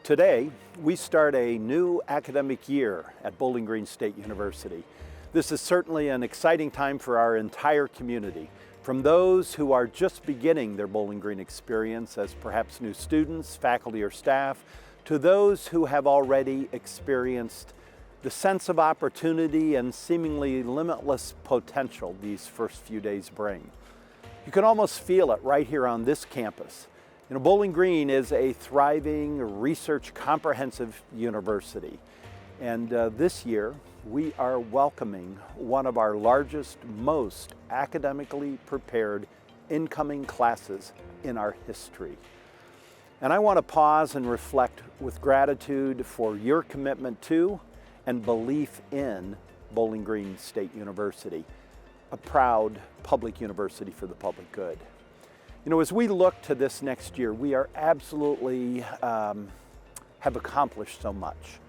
Today, we start a new academic year at Bowling Green State University. This is certainly an exciting time for our entire community, from those who are just beginning their Bowling Green experience as perhaps new students, faculty, or staff, to those who have already experienced the sense of opportunity and seemingly limitless potential these first few days bring. You can almost feel it right here on this campus. Bowling Green is a thriving, research comprehensive university. And this year, we are welcoming one of our largest, most academically prepared incoming classes in our history. And I want to pause and reflect with gratitude for your commitment to and belief in Bowling Green State University, a proud public university for the public good. As we look to this next year, we are absolutely have accomplished so much,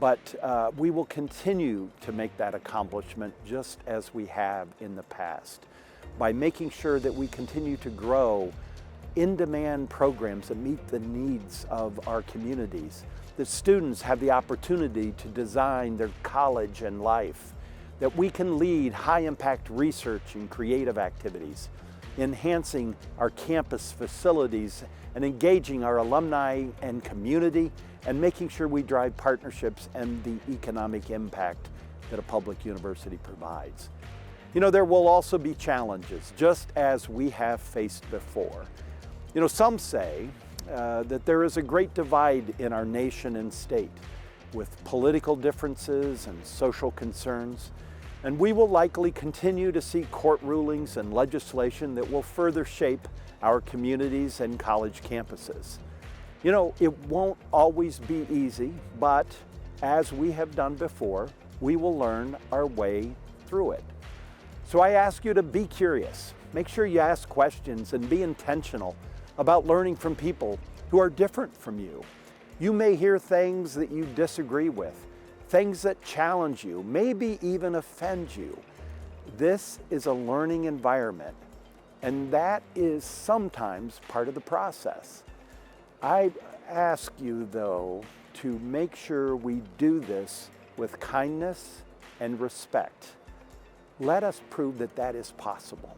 but we will continue to make that accomplishment just as we have in the past by making sure that we continue to grow in-demand programs that meet the needs of our communities, that students have the opportunity to design their college and life, that we can lead high-impact research and creative activities, enhancing our campus facilities and engaging our alumni and community, and making sure we drive partnerships and the economic impact that a public university provides. There will also be challenges, just as we have faced before. Some say that there is a great divide in our nation and state with political differences and social concerns. And we will likely continue to see court rulings and legislation that will further shape our communities and college campuses. It won't always be easy, but as we have done before, we will learn our way through it. So I ask you to be curious. Make sure you ask questions and be intentional about learning from people who are different from you. You may hear things that you disagree with, things that challenge you, maybe even offend you. This is a learning environment, and that is sometimes part of the process. I ask you, though, to make sure we do this with kindness and respect. Let us prove that that is possible.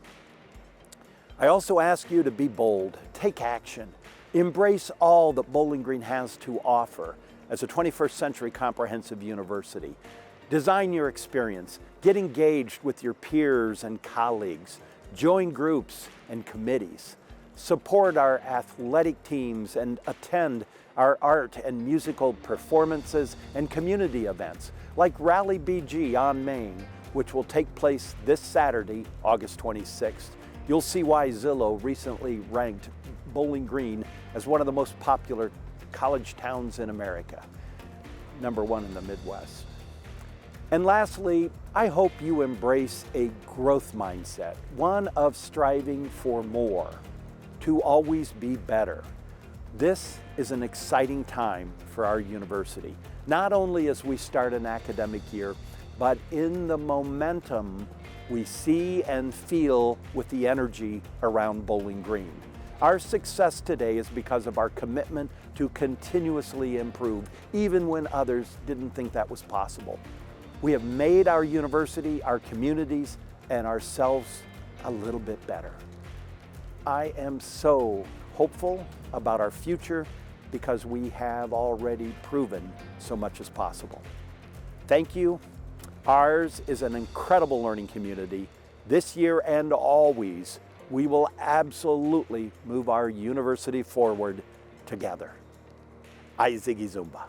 I also ask you to be bold, take action, embrace all that Bowling Green has to offer as a 21st century comprehensive university. Design your experience, get engaged with your peers and colleagues, join groups and committees, support our athletic teams, and attend our art and musical performances and community events like Rally BG on Main, which will take place this Saturday, August 26th. You'll see why Zillow recently ranked Bowling Green as one of the most popular college towns in America, #1 in the Midwest. And lastly, I hope you embrace a growth mindset, one of striving for more, to always be better. This is an exciting time for our university, not only as we start an academic year, but in the momentum we see and feel with the energy around Bowling Green. Our success today is because of our commitment to continuously improve, even when others didn't think that was possible. We have made our university, our communities, and ourselves a little bit better. I am so hopeful about our future because we have already proven so much is possible. Thank you. Ours is an incredible learning community. This year and always, we will absolutely move our university forward together. Ay Ziggy Zumba.